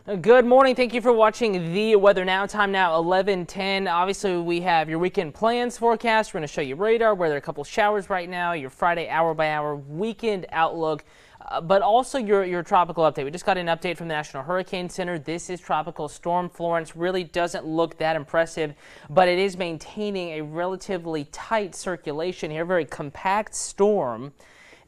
Good morning. Thank you for watching the Weather Now. Time now 11:10. Obviously, we have your weekend plans forecast. We're going to show you radar where there are a couple showers right now, your Friday hour-by-hour weekend outlook, but also your tropical update. We just got an update from the National Hurricane Center. This is Tropical Storm Florence. Really doesn't look that impressive, but it is maintaining a relatively tight circulation here, very compact storm.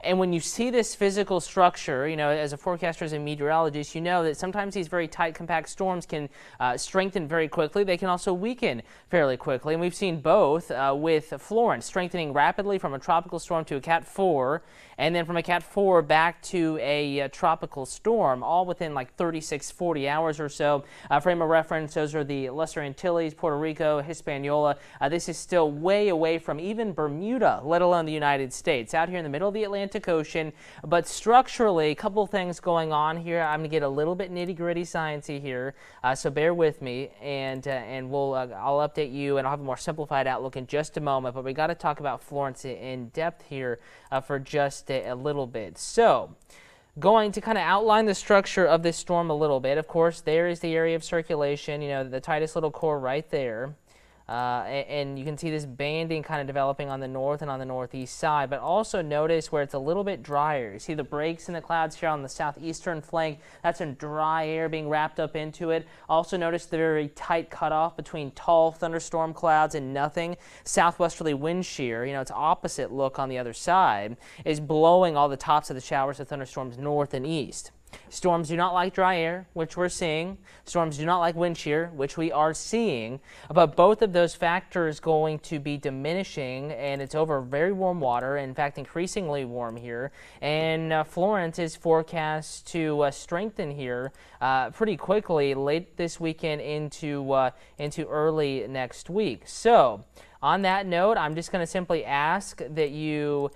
And when you see this physical structure, you know, as a forecaster, as a meteorologist, you know that sometimes these very tight, compact storms can strengthen very quickly. They can also weaken fairly quickly. And we've seen both with Florence strengthening rapidly from a tropical storm to a Cat 4, and then from a Cat 4 back to a tropical storm, all within like 36, 40 hours or so. Frame of reference, those are the Lesser Antilles, Puerto Rico, Hispaniola. This is still way away from even Bermuda, let alone the United States. Out here in the middle of the Atlantic Ocean, but structurally, a couple things going on here. I'm going to get a little bit nitty-gritty sciencey here, so bear with me, and I'll update you, and I'll have a more simplified outlook in just a moment. But we got to talk about Florence in depth here for just a little bit. So, going to kind of outline the structure of this storm a little bit. Of course, there is the area of circulation. You know, the tightest little core right there. And you can see this banding kind of developing on the north and on the northeast side, but also notice where it's a little bit drier. You see the breaks in the clouds here on the southeastern flank. That's some dry air being wrapped up into it. Also notice the very tight cutoff between tall thunderstorm clouds and nothing. Southwesterly wind shear, you know, its opposite look on the other side, is blowing all the tops of the showers of thunderstorms north and east. Storms do not like dry air, which we're seeing. Storms do not like wind shear, which we are seeing. But both of those factors going to be diminishing, and it's over very warm water, in fact, increasingly warm here. And Florence is forecast to strengthen here pretty quickly late this weekend into early next week. So, on that note, I'm just going to simply ask that you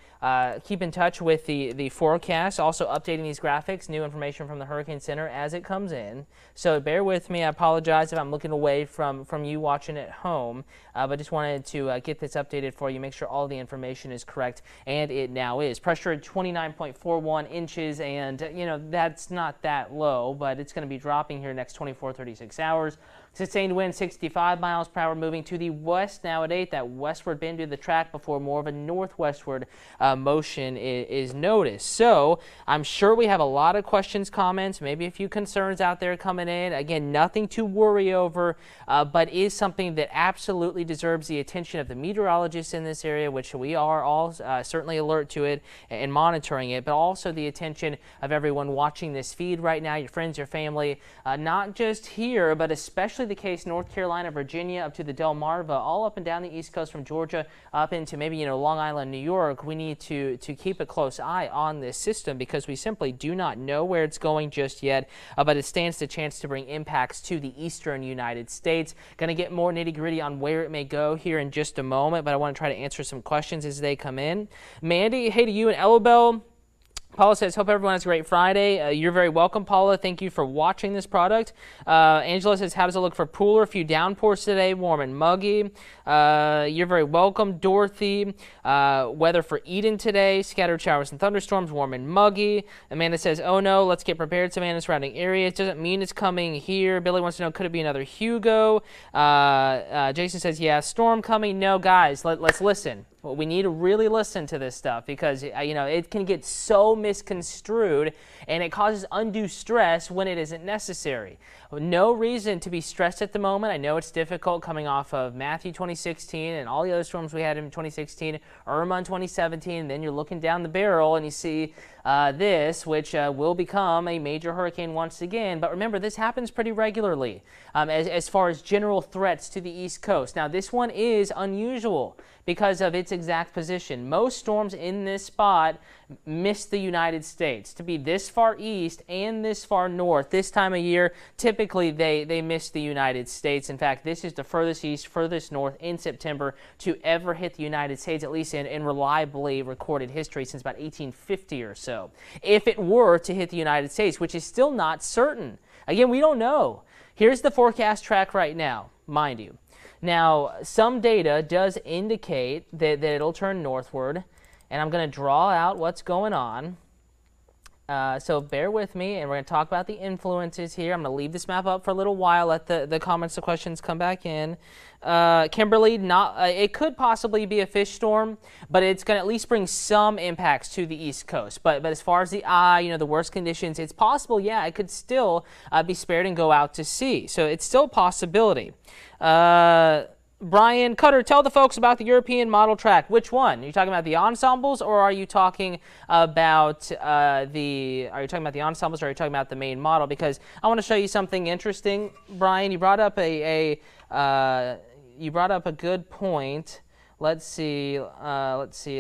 keep in touch with the forecast, also updating these graphics, new information from the Hurricane Center as it comes in. So bear with me. I apologize if I'm looking away from you watching at home, but just wanted to get this updated for you, make sure all the information is correct, and it now is. Pressure at 29.41 inches, and you know, that's not that low, but it's going to be dropping here next 24, 36 hours. Sustained wind 65 miles per hour, moving to the west now at 8. That westward bend to the track before more of a northwestward motion is noticed. So I'm sure we have a lot of questions, comments, maybe a few concerns out there coming in. Again, nothing to worry over, but is something that absolutely deserves the attention of the meteorologists in this area, which we are all certainly alert to it and monitoring it, but also the attention of everyone watching this feed right now, your friends, your family, not just here, but especially the case North Carolina, Virginia, up to the Delmarva, all up and down the East Coast from Georgia up into maybe, you know, Long Island, New York. We need to keep a close eye on this system because we simply do not know where it's going just yet, but it stands the chance to bring impacts to the eastern United States. Going to get more nitty-gritty on where it may go here in just a moment, but I want to try to answer some questions as they come in. Mandy, hey to you in Elobel. Paula says, hope everyone has a great Friday. You're very welcome, Paula. Thank you for watching this product. Angela says, how does it look for Pooler? A few downpours today, warm and muggy. You're very welcome, Dorothy. Weather for Eden today, scattered showers and thunderstorms, warm and muggy. Amanda says, oh no, let's get prepared, Savannah, surrounding areas. Doesn't mean it's coming here. Billy wants to know, could it be another Hugo? Jason says, yeah, storm coming. No, guys, let's listen. We need to really listen to this stuff because, you know, it can get so misconstrued and it causes undue stress when it isn't necessary. No reason to be stressed at the moment. I know it's difficult coming off of Matthew 2016 and all the other storms we had in 2016, Irma in 2017, and then you're looking down the barrel and you see this, which will become a major hurricane once again. But remember, this happens pretty regularly as far as general threats to the East Coast. Now, this one is unusual because of its exact position. Most storms in this spot miss the United States. To be this far east and this far north this time of year, typically they miss the United States. In fact, this is the furthest east, furthest north in September to ever hit the United States, at least in reliably recorded history since about 1850 or so. If it were to hit the United States, which is still not certain. Again, we don't know. Here's the forecast track right now, mind you. Now, some data does indicate that it'll turn northward, and I'm going to draw out what's going on. So bear with me, and we're going to talk about the influences here. I'm going to leave this map up for a little while, let the comments, the questions come back in. Kimberly, it could possibly be a fish storm, but it's going to at least bring some impacts to the East Coast. But as far as the eye, the worst conditions, it's possible, yeah, it could still be spared and go out to sea. So it's still a possibility. Brian Cutter, tell the folks about the European model track. Which one? Are you talking about the ensembles, or are you talking about the ensembles, or are you talking about the main model? Because I want to show you something interesting. Brian, you brought up a good point. Let's see. A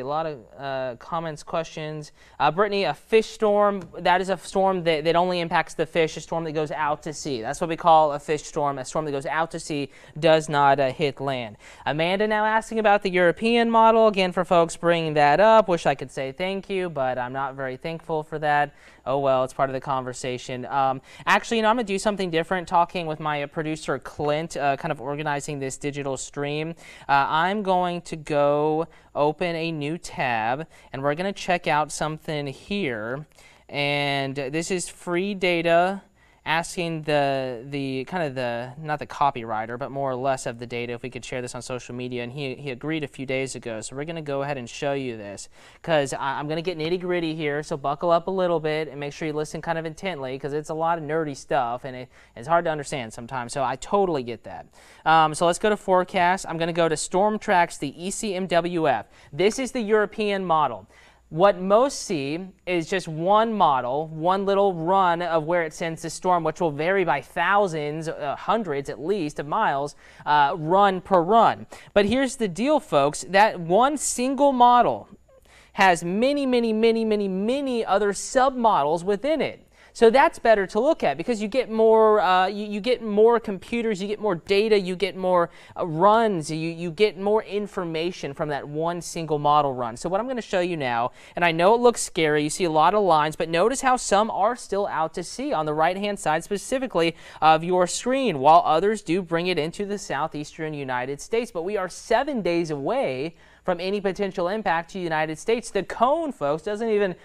lot of comments, questions. Brittany, a fish storm. That is a storm that only impacts the fish. A storm that goes out to sea. That's what we call a fish storm. A storm that goes out to sea does not hit land. Amanda now asking about the European model. Again, for folks bringing that up. Wish I could say thank you, but I'm not very thankful for that. Oh well, it's part of the conversation. Actually, I'm going to do something different. Talking with my producer Clint, kind of organizing this digital stream. I'm going to go open a new tab, and we're going to check out something here. And this is free data, asking the kind of not the copywriter, but more or less of the data, if we could share this on social media, and he agreed a few days ago. So we're going to go ahead and show you this, because I'm going to get nitty gritty here, so buckle up a little bit and make sure you listen kind of intently, because it's a lot of nerdy stuff and it's hard to understand sometimes, so I totally get that. So let's go to forecast. I'm going to go to StormTrax, the ECMWF. This is the European model. What most see is just one model, one little run of where it sends the storm, which will vary by thousands, hundreds at least of miles, run per run. But here's the deal, folks, that one single model has many other submodels within it. So that's better to look at, because you get more you get more computers, you get more data, you get more runs, you get more information from that one single model run. So what I'm going to show you now, and I know it looks scary, you see a lot of lines, but notice how some are still out to sea on the right-hand side specifically of your screen, while others do bring it into the southeastern United States. But we are 7 days away from any potential impact to the United States. The cone, folks, doesn't even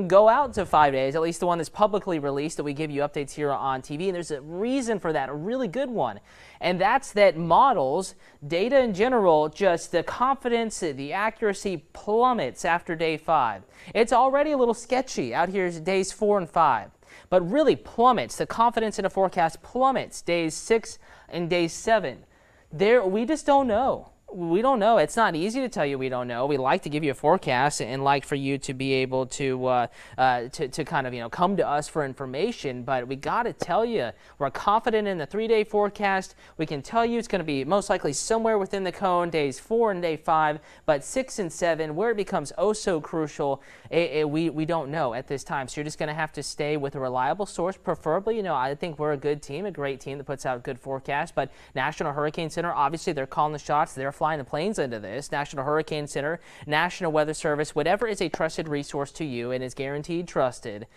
go out to 5 days, at least the one that's publicly released that we give you updates here on TV. And there's a reason for that, a really good one. And that's that models, data in general, just the confidence, the accuracy plummets after day 5. It's already a little sketchy out here days 4 and 5. But really plummets, the confidence in a forecast plummets days 6 and day 7. We just don't know. We don't know. It's not easy to tell you we don't know. We like to give you a forecast and like for you to be able to kind of, come to us for information. But we got to tell you, we're confident in the 3-day forecast. We can tell you it's going to be most likely somewhere within the cone, days 4 and day 5. But 6 and 7, where it becomes oh so crucial, we don't know at this time. So you're just going to have to stay with a reliable source, preferably. I think we're a good team, a great team that puts out good forecasts. But National Hurricane Center, obviously, they're calling the shots. They're flying the planes into this. National Hurricane Center, National Weather Service, whatever is a trusted resource to you and is guaranteed trusted,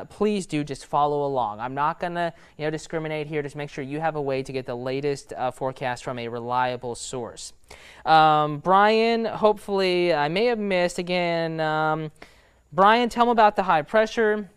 please do just follow along. I'm not going to discriminate here. Just make sure you have a way to get the latest forecast from a reliable source. Brian, hopefully I may have missed again. Brian, tell me about the high pressure.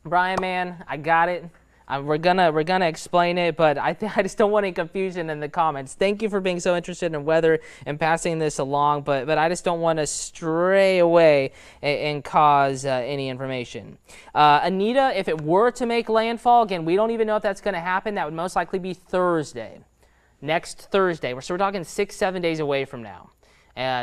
Brian, man, I got it. We're gonna explain it, but I just don't want any confusion in the comments. Thank you for being so interested in weather and passing this along, but I just don't want to stray away and cause any information. Anita, if it were to make landfall, again, we don't even know if that's going to happen. That would most likely be Thursday, next Thursday. So we're talking 6-7 days away from now.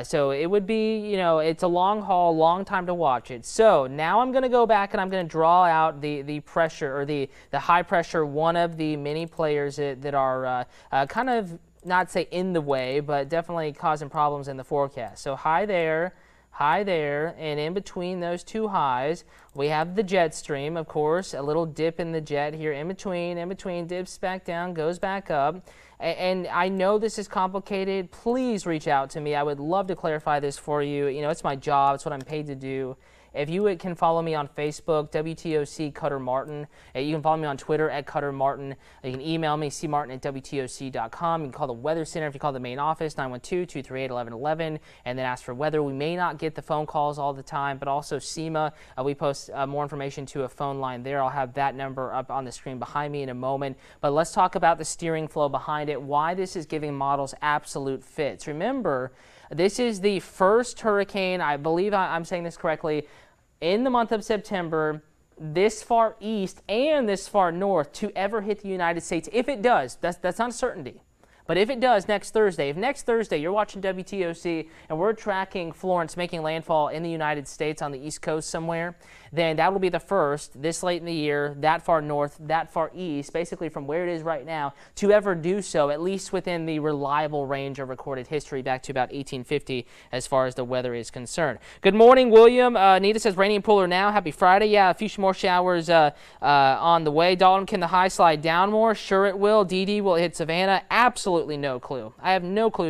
So it would be, it's a long haul, long time to watch it. So now I'm going to go back and I'm going to draw out the pressure, or the high pressure, one of the many players that are kind of, not say in the way, but definitely causing problems in the forecast. So high there, and in between those two highs, we have the jet stream, of course, a little dip in the jet here in between, dips back down, goes back up. And I know this is complicated. Please reach out to me. I would love to clarify this for you. It's my job. It's what I'm paid to do. If you can follow me on Facebook, WTOC Cutter Martin. You can follow me on Twitter at Cutter Martin. You can email me, cmartin@WTOC.com. You can call the Weather Center if you call the main office, 912-238-1111, and then ask for weather. We may not get get the phone calls all the time, but also SEMA. We post more information to a phone line there. I'll have that number up on the screen behind me in a moment. But let's talk about the steering flow behind it, why this is giving models absolute fits. Remember, this is the first hurricane, I believe I'm saying this correctly, in the month of September, this far east and this far north to ever hit the United States. If it does, that's not a certainty. But if it does next Thursday, if next Thursday you're watching WTOC and we're tracking Florence making landfall in the United States on the East Coast somewhere, then that will be the first this late in the year, that far north, that far east, basically from where it is right now, to ever do so, at least within the reliable range of recorded history back to about 1850 as far as the weather is concerned. Good morning, William. Nita says rainy and cooler now. Happy Friday. Yeah, a few more showers on the way. Dalton, can the high slide down more? Sure it will. DD, will it hit Savannah? Absolutely no clue. I have no clue.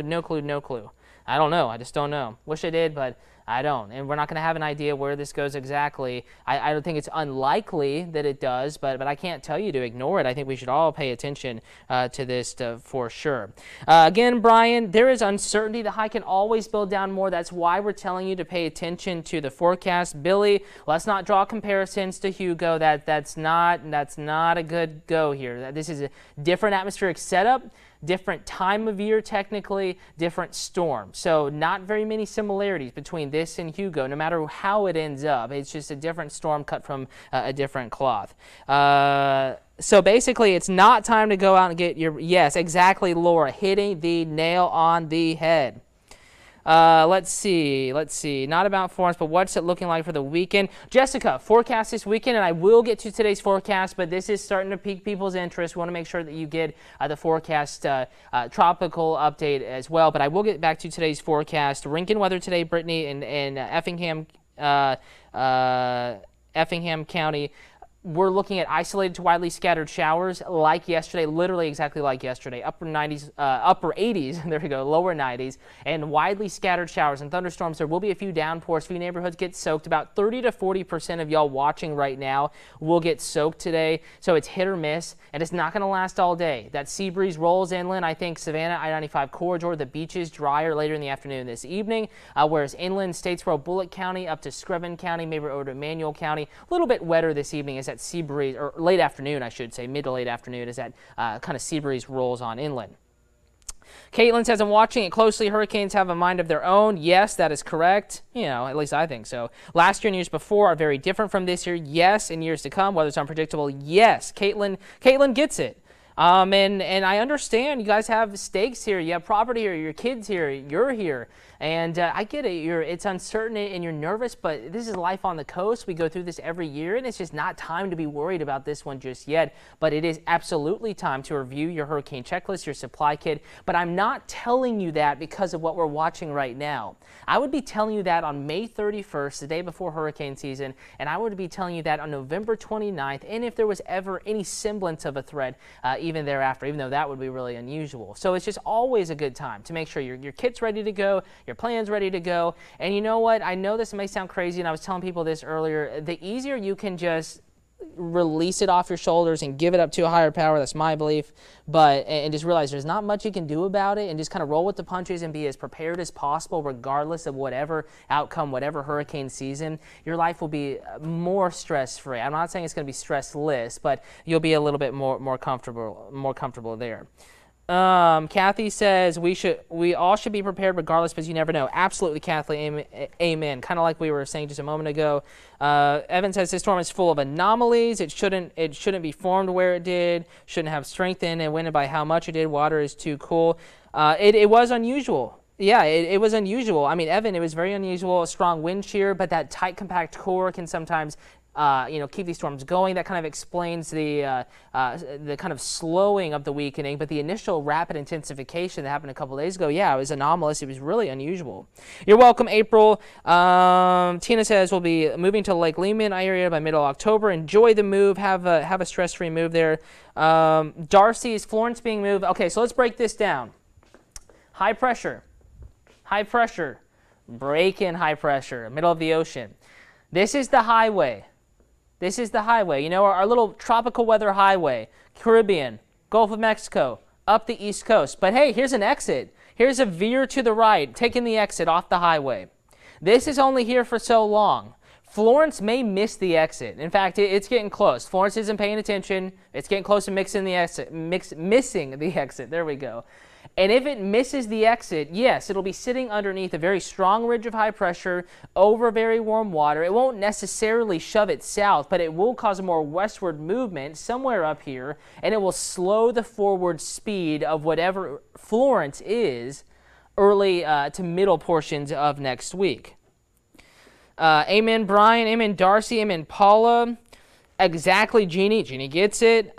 I don't know. I just don't know. Wish I did, but I don't. And we're not going to have an idea where this goes exactly. I don't think it's unlikely that it does, but I can't tell you to ignore it. I think we should all pay attention to this for sure. Again, Brian, there is uncertainty. The high can always build down more. That's why we're telling you to pay attention to the forecast. Billy, let's not draw comparisons to Hugo. That's not a good go here. This is a different atmospheric setup, different time of year technically, different storm. So not very many similarities between this and Hugo, no matter how it ends up. It's just a different storm cut from a different cloth. So basically, it's not time to go out and get your, yes, exactly, Laura, hitting the nail on the head. Let's see. Not about Florence, but what's it looking like for the weekend? Jessica, forecast this weekend, and I will get to today's forecast, but this is starting to pique people's interest. We want to make sure that you get the forecast tropical update as well, but I will get back to today's forecast. Rincon weather today, Brittany, in Effingham County. We're looking at isolated to widely scattered showers like yesterday, literally exactly like yesterday. Upper 90s, upper 80s, there we go, lower 90s, and widely scattered showers and thunderstorms. There will be a few downpours. A few neighborhoods get soaked. About 30 to 40% of y'all watching right now will get soaked today. So it's hit or miss, and it's not going to last all day. That sea breeze rolls inland. I think Savannah, I-95 corridor, the beaches drier later in the afternoon this evening, whereas inland Statesboro, Bullock County up to Screven County, maybe over to Emmanuel County, a little bit wetter this evening as that sea breeze, or late afternoon, I should say, mid to late afternoon, as that kind of sea breeze rolls on inland. Caitlin says, I'm watching it closely. Hurricanes have a mind of their own. Yes, that is correct. You know, at least I think so. Last year and years before are very different from this year. Yes, in years to come, weather's unpredictable. Yes, Caitlin gets it. And I understand you guys have stakes here. You have property here. Your kids here. You're here. And I get it. It's uncertain and you're nervous, but this is life on the coast. We go through this every year, and it's just not time to be worried about this one just yet. But it is absolutely time to review your hurricane checklist, your supply kit. But I'm not telling you that because of what we're watching right now. I would be telling you that on May 31st, the day before hurricane season, and I would be telling you that on November 29th, and if there was ever any semblance of a threat, even thereafter, even though that would be really unusual. So it's just always a good time to make sure your kit's ready to go, your plan's ready to go. And you know what? I know this may sound crazy, and I was telling people this earlier. The easier you can just release it off your shoulders and give it up to a higher power, that's my belief, and just realize there's not much you can do about it, and just kind of roll with the punches and be as prepared as possible regardless of whatever outcome, whatever hurricane season. Your life will be more stress-free. I'm not saying it's going to be stressless, but you'll be a little bit more comfortable there. Kathy says we all should be prepared regardless, because you never know. Absolutely, Kathy. Amen. Kind of like we were saying just a moment ago. Evan says this storm is full of anomalies. It shouldn't be formed where it did. Shouldn't have strengthened and winded by how much it did. Water is too cool. It was unusual. Yeah, it was unusual. I mean, Evan, it was very unusual. A strong wind shear, but that tight, compact core can sometimes keep these storms going. That kind of explains the kind of slowing of the weakening, but the initial rapid intensification that happened a couple days ago, yeah, it was anomalous. It was really unusual. You're welcome, April. Tina says we'll be moving to Lake Lehman area by middle of October. Enjoy the move. Have a stress-free move there. Darcy, is Florence being moved? Okay, so let's break this down. High pressure, break in high pressure, middle of the ocean. This is the highway. This is the highway, you know, our little tropical weather highway, Caribbean, Gulf of Mexico, up the East Coast. But hey, here's an exit. Here's a veer to the right, taking the exit off the highway. This is only here for so long. Florence may miss the exit. In fact, it's getting close. Florence isn't paying attention. It's getting close to missing the exit. There we go. And if it misses the exit, yes, it'll be sitting underneath a very strong ridge of high pressure over very warm water. It won't necessarily shove it south, but it will cause a more westward movement somewhere up here, and it will slow the forward speed of whatever Florence is early to middle portions of next week. Amen, Brian. Amen, Darcy. Amen, Paula. Exactly, Jeannie. Jeannie gets it.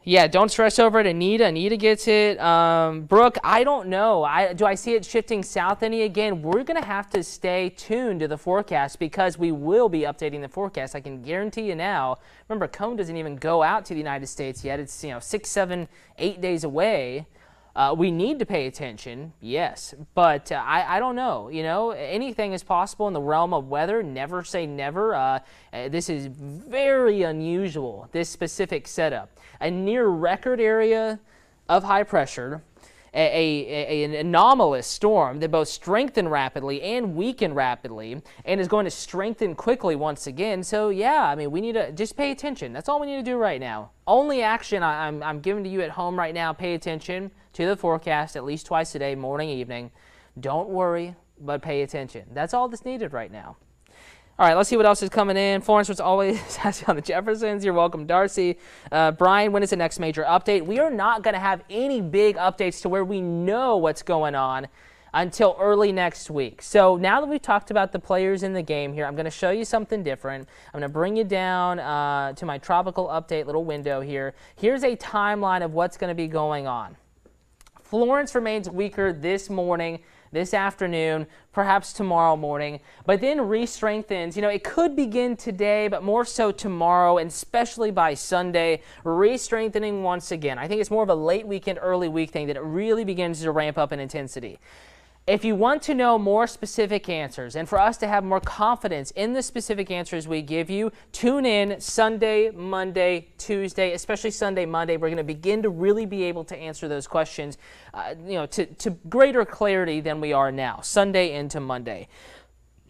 Yeah, don't stress over it. Anita gets it. Brooke, I don't know. Do I see it shifting south any again? We're going to have to stay tuned to the forecast because we will be updating the forecast. I can guarantee you now. Remember, cone doesn't even go out to the United States yet. It's 6, 7, 8 days away. We need to pay attention, yes, but I don't know. Anything is possible in the realm of weather. Never say never. This is very unusual, this specific setup. A near record area of high pressure, an anomalous storm that both strengthened rapidly and weakened rapidly and is going to strengthen quickly once again. So, yeah, we need to just pay attention. That's all we need to do right now. Only action I'm giving to you at home right now, pay attention to the forecast at least twice a day, morning, evening. Don't worry, but pay attention. That's all that's needed right now. All right, let's see what else is coming in. Florence was always asking on the Jeffersons. You're welcome, Darcy. Brian, when is the next major update? We are not going to have any big updates to where we know what's going on until early next week. So now that we've talked about the players in the game here, I'm going to show you something different. I'm going to bring you down to my tropical update little window here. Here's a timeline of what's going to be going on. Florence remains weaker this morning, this afternoon, perhaps tomorrow morning, but then re-strengthens. It could begin today, but more so tomorrow, and especially by Sunday, re-strengthening once again. I think it's more of a late weekend, early week thing that it really begins to ramp up in intensity. If you want to know more specific answers and for us to have more confidence in the specific answers we give you, tune in Sunday, Monday, Tuesday, especially Sunday, Monday. We're going to begin to really be able to answer those questions to greater clarity than we are now, Sunday into Monday.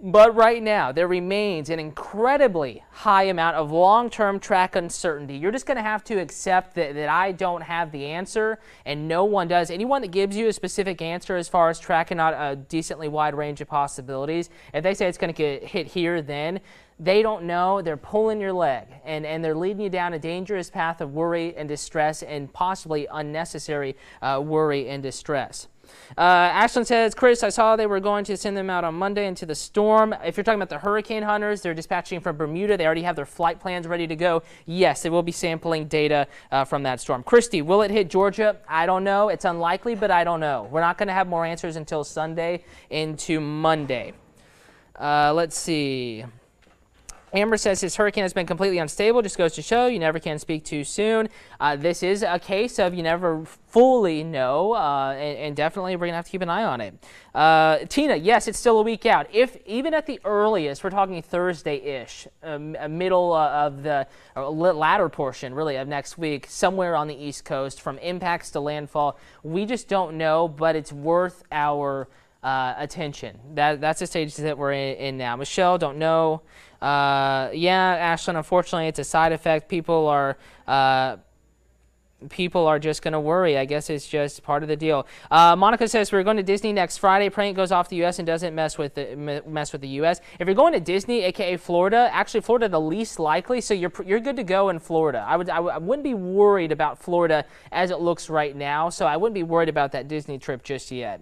But right now, there remains an incredibly high amount of long-term track uncertainty. You're just going to have to accept that I don't have the answer, and no one does. Anyone that gives you a specific answer as far as tracking out a decently wide range of possibilities, if they say it's going to get hit here, then they don't know. They're pulling your leg, and they're leading you down a dangerous path of worry and distress and possibly unnecessary worry and distress. Ashland says, Chris, I saw they were going to send them out on Monday into the storm. If you're talking about the hurricane hunters, they're dispatching from Bermuda. They already have their flight plans ready to go. Yes, they will be sampling data from that storm. Christy, will it hit Georgia? I don't know. It's unlikely, but I don't know. We're not going to have more answers until Sunday into Monday. Let's see. Amber says his hurricane has been completely unstable. Just goes to show you never can speak too soon. This is a case of you never fully know, and definitely we're going to have to keep an eye on it. Tina, yes, it's still a week out. If even at the earliest, we're talking Thursday-ish, middle of the latter portion, really, of next week, somewhere on the East Coast, from impacts to landfall. We just don't know, but it's worth our attention. That's the stage that we're in now. Michelle, don't know. Yeah, Ashland, unfortunately, it's a side effect. People are just going to worry. I guess it's just part of the deal. Monica says we're going to Disney next Friday. Praying it goes off the U.S. and doesn't mess with the U.S. If you're going to Disney, aka Florida, actually Florida the least likely, so you're good to go in Florida. I wouldn't be worried about Florida as it looks right now, so I wouldn't be worried about that Disney trip just yet.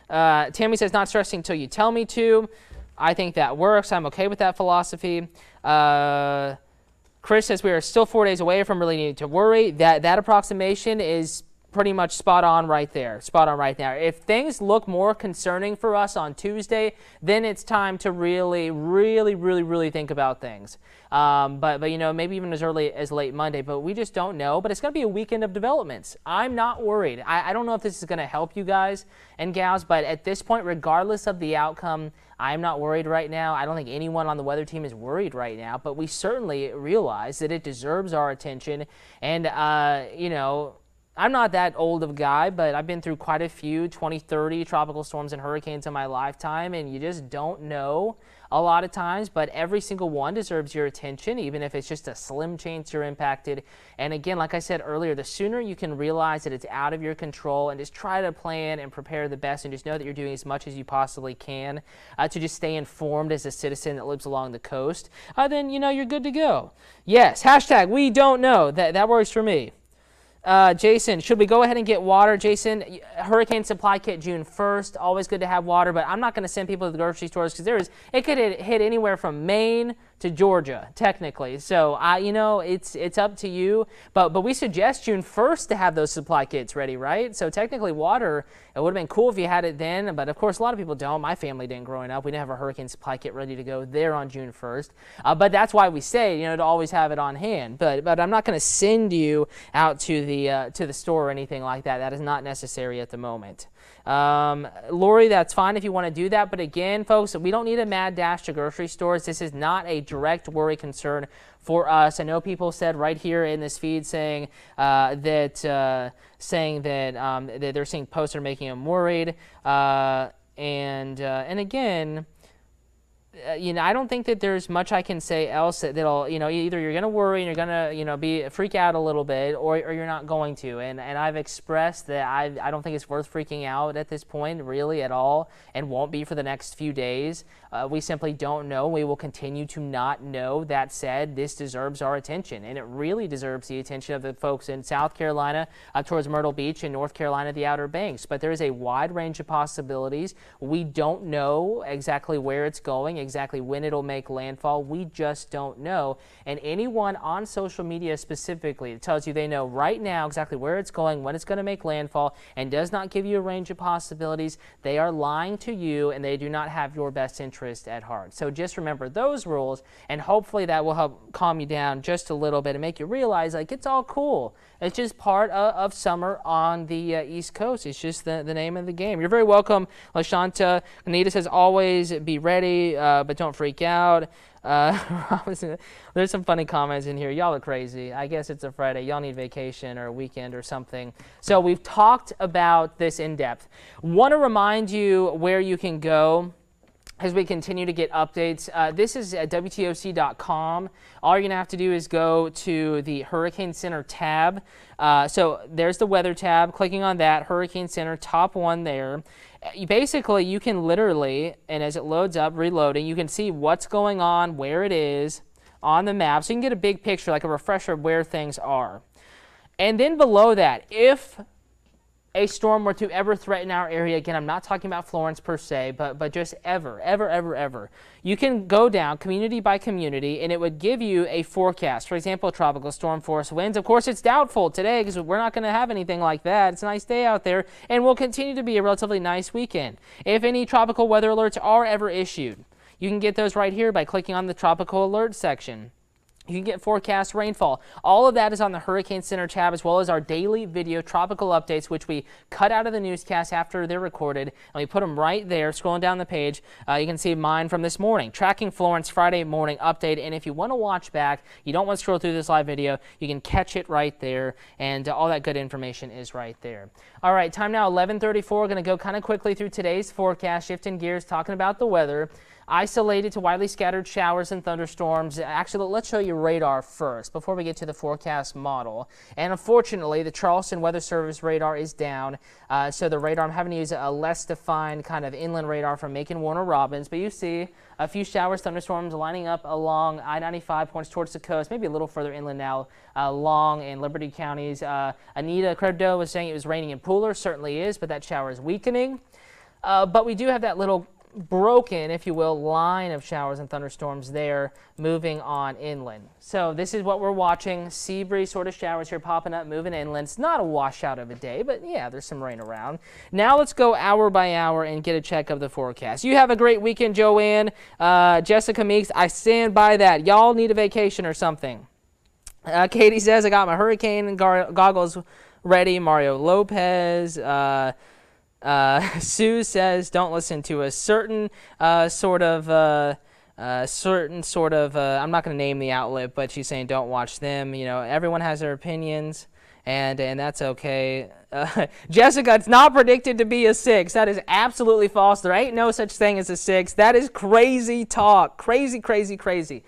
Tammy says not stressing until you tell me to. I think that works. I'm okay with that philosophy. Chris says we are still 4 days away from really needing to worry. That approximation is pretty much spot on right there. Spot on right there. If things look more concerning for us on Tuesday, then it's time to really think about things. But maybe even as early as late Monday. But we just don't know. But it's going to be a weekend of developments. I'm not worried. I don't know if this is going to help you guys and gals, but at this point, regardless of the outcome, I'm not worried right now. I don't think anyone on the weather team is worried right now, but we certainly realize that it deserves our attention. And, I'm not that old of a guy, but I've been through quite a few 20, 30 tropical storms and hurricanes in my lifetime, and you just don't know a lot of times, but every single one deserves your attention, even if it's just a slim chance you're impacted. And again, like I said earlier, the sooner you can realize that it's out of your control and just try to plan and prepare the best and just know that you're doing as much as you possibly can to just stay informed as a citizen that lives along the coast, then, you know, you're good to go. Yes, hashtag we don't know. That works for me. Jason, should we go ahead and get water? Jason, hurricane supply kit June 1st. Always good to have water, but I'm not going to send people to the grocery stores because it could hit anywhere from Maine to Georgia, technically. So, you know, it's up to you. But we suggest June 1st to have those supply kits ready, right? So technically water, it would have been cool if you had it then. But of course, a lot of people don't. My family didn't growing up. We didn't have a hurricane supply kit ready to go there on June 1st. But that's why we say, you know, to always have it on hand. But I'm not going to send you out to the store or anything like that. That is not necessary at the moment. Lori, that's fine if you want to do that. But again, folks, we don't need a mad dash to grocery stores. This is not a direct worry concern for us. I know people said right here in this feed saying that they're seeing posts that are making them worried. And again, you know, I don't think that there's much I can say else that'll, you know, either you're going to worry and you're going to, you know, freak out a little bit, or you're not going to. And I've expressed that I don't think it's worth freaking out at this point, really, at all, and won't be for the next few days. We simply don't know. We will continue to not know. That said, this deserves our attention, and it really deserves the attention of the folks in South Carolina up towards Myrtle Beach and North Carolina, the Outer Banks. But there is a wide range of possibilities. We don't know exactly where it's going, exactly when it'll make landfall. We just don't know. And anyone on social media specifically that tells you they know right now exactly where it's going, when it's going to make landfall, and does not give you a range of possibilities, they are lying to you, and they do not have your best interest at heart. So just remember those rules, and hopefully that will help calm you down just a little bit and make you realize, like, it's all cool. It's just part of summer on the East Coast. It's just the name of the game. You're very welcome, LaShanta. Anita says, always be ready, but don't freak out. There's some funny comments in here. Y'all are crazy. I guess it's a Friday. Y'all need vacation or a weekend or something. So we've talked about this in depth. Want to remind you where you can go as we continue to get updates. This is at WTOC.com. All you're going to have to do is go to the Hurricane Center tab. So there's the weather tab. Clicking on that, Hurricane Center, top one there. Basically, you can literally, and as it loads up, reloading, you can see what's going on, where it is on the map. So you can get a big picture, like a refresher of where things are. And then below that, if a storm were to ever threaten our area, again, I'm not talking about Florence per se, but just ever, you can go down community by community, and it would give you a forecast. For example, tropical storm force winds. Of course, it's doubtful today because we're not going to have anything like that. It's a nice day out there, and will continue to be a relatively nice weekend. If any tropical weather alerts are ever issued, you can get those right here by clicking on the tropical alert section. You can get forecast rainfall. All of that is on the Hurricane Center tab, as well as our daily video tropical updates, which we cut out of the newscast after they're recorded, and we put them right there. Scrolling down the page, you can see mine from this morning, tracking Florence Friday morning update. And if you want to watch back, you don't want to scroll through this live video, you can catch it right there, and all that good information is right there. All right, time now 11:34. We're going to go kind of quickly through today's forecast, shifting gears, talking about the weather. Isolated to widely scattered showers and thunderstorms. Actually, let's show you radar first before we get to the forecast model. And unfortunately, the Charleston Weather Service radar is down. So the radar, I'm having to use a less defined kind of inland radar from Macon Warner Robins. But you see a few showers, thunderstorms lining up along I-95, points towards the coast, maybe a little further inland now, Long and Liberty counties. Anita Credido was saying it was raining in Pooler. Certainly is, but that shower is weakening. But we do have that little broken, if you will, line of showers and thunderstorms there moving on inland. So this is what we're watching. Sea breeze sort of showers here popping up, moving inland. It's not a washout of a day, but yeah, there's some rain around. Now let's go hour by hour and get a check of the forecast. You have a great weekend, Joanne. Jessica Meeks, I stand by that. Y'all need a vacation or something. Katie says, I got my hurricane goggles ready. Mario Lopez, Sue says, don't listen to a certain sort of, I'm not going to name the outlet, but she's saying don't watch them. You know, everyone has their opinions, and that's okay. Jessica, it's not predicted to be a 6. That is absolutely false. There ain't no such thing as a 6. That is crazy talk. Crazy, crazy, crazy.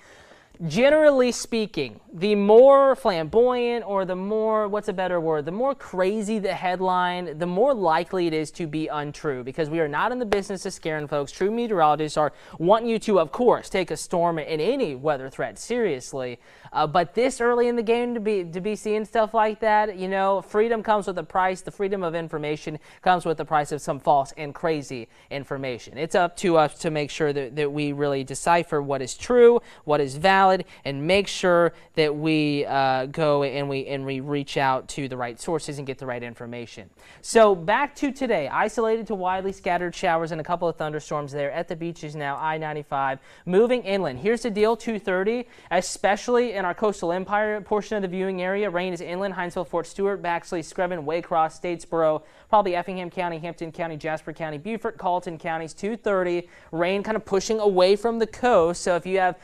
Generally speaking, the more flamboyant, or the more, what's a better word, the more crazy the headline, the more likely it is to be untrue, because we are not in the business of scaring folks. True meteorologists are wanting you to, of course, take a storm and any weather threat seriously. But this early in the game to be seeing stuff like that, you know, freedom comes with a price. The freedom of information comes with the price of some false and crazy information. It's up to us to make sure that we really decipher what is true, what is valid, and make sure that we go and we reach out to the right sources and get the right information. So back to today, isolated to widely scattered showers and a couple of thunderstorms there at the beaches now, I-95, moving inland. Here's the deal, 2:30, especially in our coastal empire portion of the viewing area. Rain is inland, Hinesville, Fort Stewart, Baxley, Screven, Waycross, Statesboro, probably Effingham County, Hampton County, Jasper County, Beaufort, Colleton counties, 2:30. Rain kind of pushing away from the coast. So if you have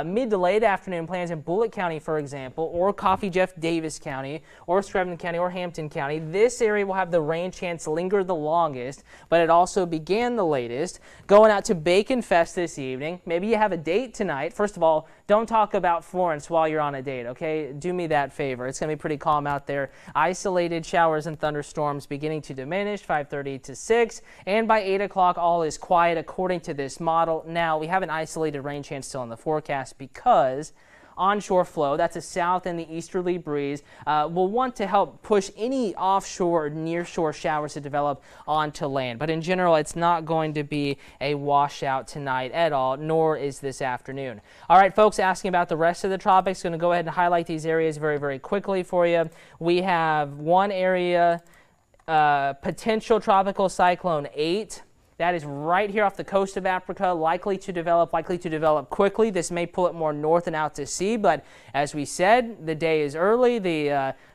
mid to late afternoon plans in Bullitt County, for example, or Coffee Jeff Davis County, or Screven County, or Hampton County, this area will have the rain chance linger the longest, but it also began the latest. Going out to Bacon Fest this evening. Maybe you have a date tonight. First of all, don't talk about Florence while you're on a date, okay? Do me that favor. It's going to be pretty calm out there. Isolated showers and thunderstorms beginning to diminish, 5:30 to 6, and by 8 o'clock, all is quiet according to this model. Now, we have an isolated rain chance still in the forecast because onshore flow, that's a south and the easterly breeze, will want to help push any offshore or nearshore showers to develop onto land. But in general, it's not going to be a washout tonight at all, nor is this afternoon. All right, folks, asking about the rest of the tropics, going to go ahead and highlight these areas very, very quickly for you. We have one area, potential tropical cyclone 8. That is right here off the coast of Africa, likely to develop quickly. This may pull it more north and out to sea, but as we said, the day is early.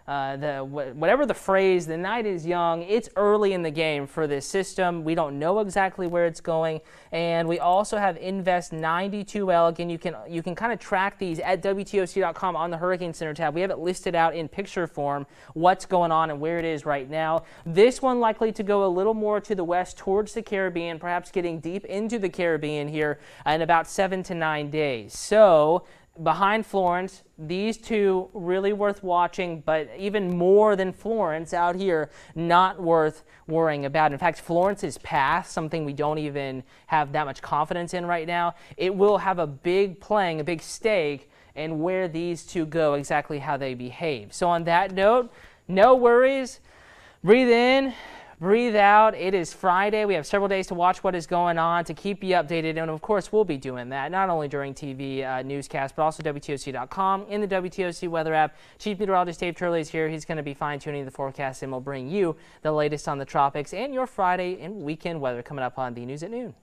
Whatever the phrase, the night is young. It's early in the game for this system. We don't know exactly where it's going, and we also have Invest 92L. Again, you can kind of track these at WTOC.com on the Hurricane Center tab. We have it listed out in picture form, what's going on and where it is right now. This one likely to go a little more to the west towards the Caribbean, perhaps getting deep into the Caribbean here in about 7 to 9 days. So behind Florence, these two really worth watching, but even more than Florence out here, not worth worrying about. In fact, Florence's path, something we don't even have that much confidence in right now, it will have a big stake in where these two go, exactly how they behave. So on that note, no worries. Breathe in, breathe out. It is Friday. We have several days to watch what is going on, to keep you updated, and of course we'll be doing that not only during TV newscasts, but also WTOC.com, in the WTOC weather app. Chief Meteorologist Dave Turley is here. He's going to be fine-tuning the forecast, and we'll bring you the latest on the tropics and your Friday and weekend weather coming up on the News at Noon.